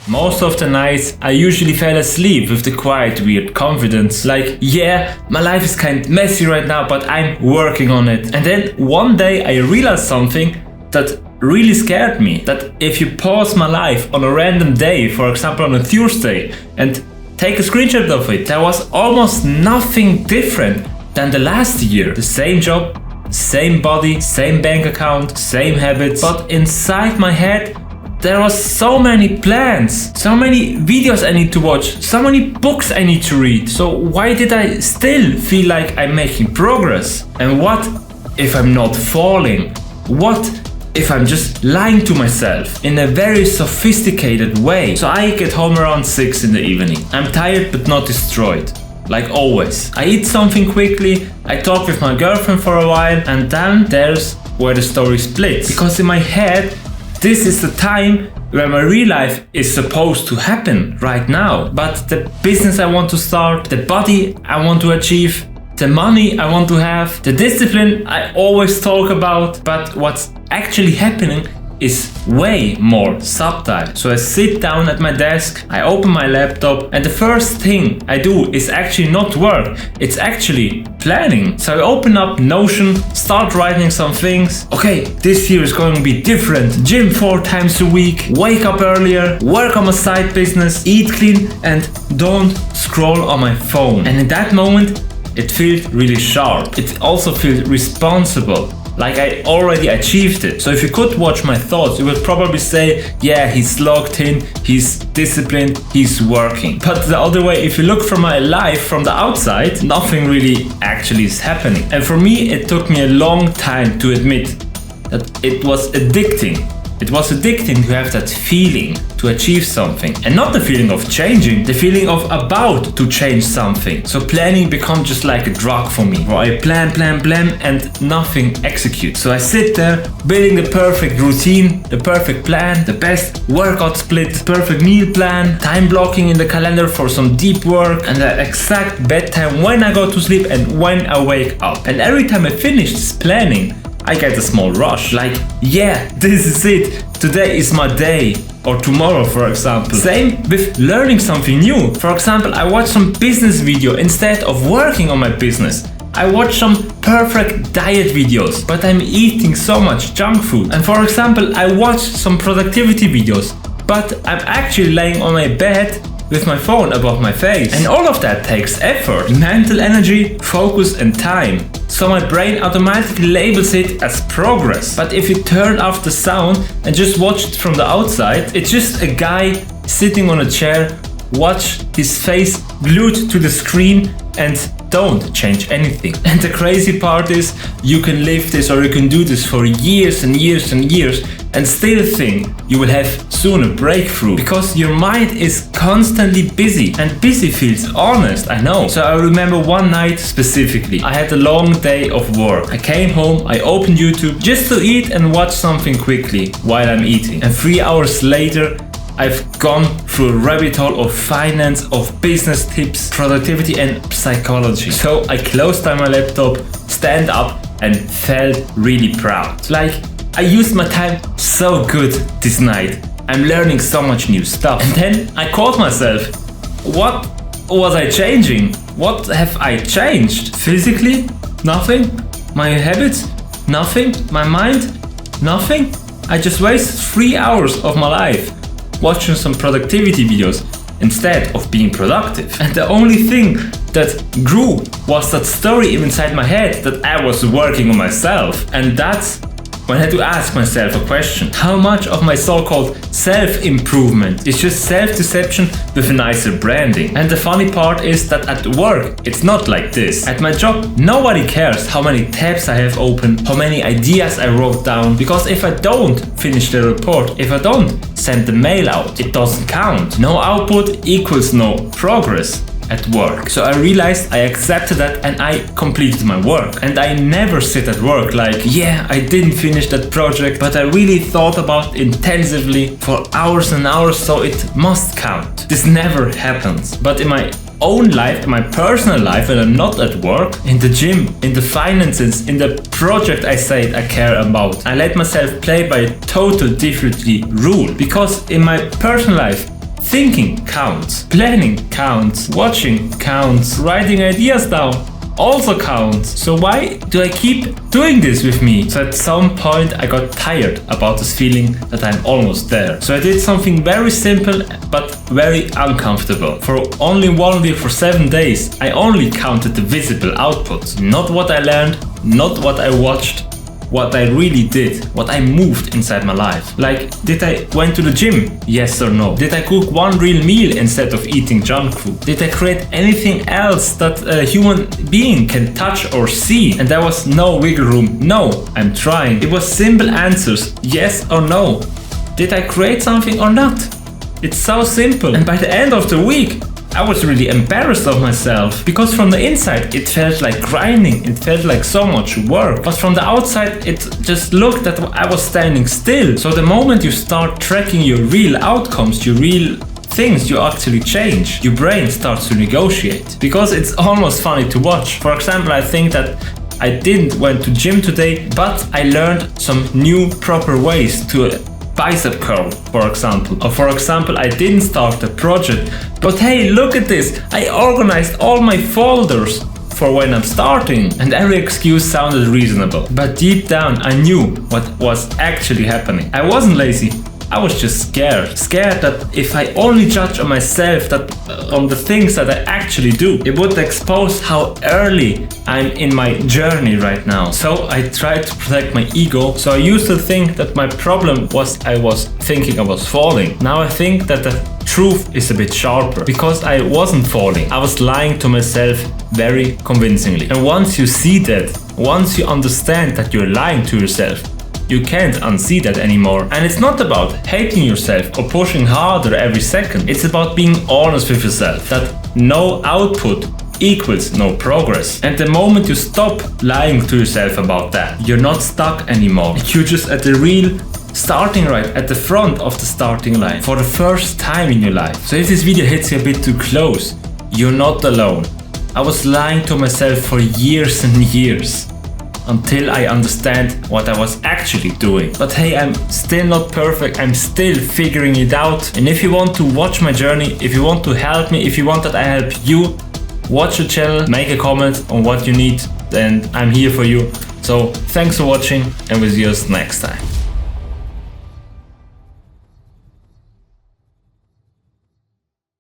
Most of the nights I usually fell asleep with the quiet weird confidence, like, yeah, my life is kind of messy right now, but I'm working on it. And then one day I realized something that really scared me, that if you pause my life on a random day, for example on a Thursday, and take a screenshot of it, there was almost nothing different than the last year. The same job, same body, same bank account, same habits, but inside my head there was so many plans, so many videos I need to watch, so many books I need to read. So why did I still feel like I'm making progress? And what if I'm not falling? What if I'm just lying to myself in a very sophisticated way? So I get home around 6 in the evening. I'm tired but not destroyed, like always. I eat something quickly, I talk with my girlfriend for a while, and then there's where the story splits. Because in my head, this is the time where my real life is supposed to happen right now. But the business I want to start, the body I want to achieve, the money I want to have, the discipline I always talk about, but what's actually happening is way more subtle. So I sit down at my desk, I open my laptop, and the first thing I do is actually not work, it's actually planning. So I open up Notion, start writing some things. Okay, this year is going to be different. Gym 4 times a week, wake up earlier, work on my side business, eat clean, and don't scroll on my phone. And in that moment, it feels really sharp. It also feels responsible, like I already achieved it. So if you could watch my thoughts, you would probably say, yeah, he's logged in, he's disciplined, he's working. But the other way, if you look from my life from the outside, nothing really actually is happening. And for me, it took me a long time to admit that it was addicting. It was addicting to have that feeling to achieve something, and not the feeling of changing, the feeling of about to change something. So planning becomes just like a drug for me, where I plan, and nothing executes. So I sit there building the perfect routine, the perfect plan, the best workout split, perfect meal plan, time blocking in the calendar for some deep work, and the exact bedtime when I go to sleep and when I wake up. And every time I finish this planning, I get a small rush, like, yeah, this is it, today is my day, or tomorrow, for example. Same with learning something new. For example, I watch some business video instead of working on my business. I watch some perfect diet videos, but I'm eating so much junk food. And for example, I watch some productivity videos, but I'm actually laying on my bed with my phone above my face. And all of that takes effort, mental energy, focus and time. So my brain automatically labels it as progress. But if you turn off the sound and just watch it from the outside, it's just a guy sitting on a chair, watch his face glued to the screen and don't change anything. And the crazy part is, you can live this or you can do this for years and years and years and still think you will have soon a breakthrough, because your mind is constantly busy, and busy feels honest, I know. So I remember one night specifically, I had a long day of work. I came home, I opened YouTube just to eat and watch something quickly while I'm eating. And 3 hours later, I've gone through a rabbit hole of finance, of business tips, productivity and psychology. So I closed down my laptop, stand up and felt really proud. Like, I used my time so good this night. I'm learning so much new stuff. And then I caught myself. What was I changing? What have I changed? Physically? Nothing. My habits? Nothing. My mind? Nothing. I just wasted 3 hours of my life watching some productivity videos instead of being productive. And the only thing that grew was that story inside my head that I was working on myself. And that's when I had to ask myself a question. How much of my so-called self-improvement is just self-deception with a nicer branding? And the funny part is that at work, it's not like this. At my job, nobody cares how many tabs I have open, how many ideas I wrote down, because if I don't finish the report, if I don't send the mail out, it doesn't count. No output equals no progress at work. So I realized I accepted that and I completed my work. And I never sit at work like, yeah, I didn't finish that project, but I really thought about it intensively for hours and hours, so it must count. This never happens. But in my own life, in my personal life, when I'm not at work, in the gym, in the finances, in the project I say I care about, I let myself play by a total differently rule. Because in my personal life, Thinking counts, planning counts, watching counts, writing ideas down also counts. So why do I keep doing this with me? So at some point I got tired about this feeling that I'm almost there. So I did something very simple but very uncomfortable. For only 1 week, for 7 days, I only counted the visible output. Not what I learned, not what I watched, what I really did, what I moved inside my life. Like, did I went to the gym? Yes or no? Did I cook one real meal instead of eating junk food? Did I create anything else that a human being can touch or see? And there was no wiggle room. No, I'm trying. It was simple answers, yes or no. Did I create something or not? It's so simple. And by the end of the week, I was really embarrassed of myself, because from the inside it felt like grinding, it felt like so much work, but from the outside it just looked that I was standing still. So the moment you start tracking your real outcomes, your real things you actually change, your brain starts to negotiate, because it's almost funny to watch. For example, I think that I didn't went to gym today, but I learned some new proper ways to bicep curl, for example. Or for example, I didn't start the project, but hey, look at this, I organized all my folders for when I'm starting. And every excuse sounded reasonable, but deep down I knew what was actually happening. I wasn't lazy, I was just scared. Scared that if I only judge on myself, that on the things that I actually do, it would expose how early I'm in my journey right now. So I tried to protect my ego. So I used to think that my problem was I was thinking I was falling. Now I think that the truth is a bit sharper, because I wasn't falling. I was lying to myself very convincingly. And once you see that, once you understand that you're lying to yourself, you can't unsee that anymore. And it's not about hating yourself or pushing harder every second. It's about being honest with yourself, that no output equals no progress. And the moment you stop lying to yourself about that, you're not stuck anymore. You're just at the real starting right, at the front of the starting line for the first time in your life. So if this video hits you a bit too close, you're not alone. I was lying to myself for years and years, until I understand what I was actually doing. But hey, I'm still not perfect, I'm still figuring it out. And if you want to watch my journey, if you want to help me, if you want that I help you, watch the channel, make a comment on what you need, and I'm here for you. So thanks for watching, and we'll see you next time.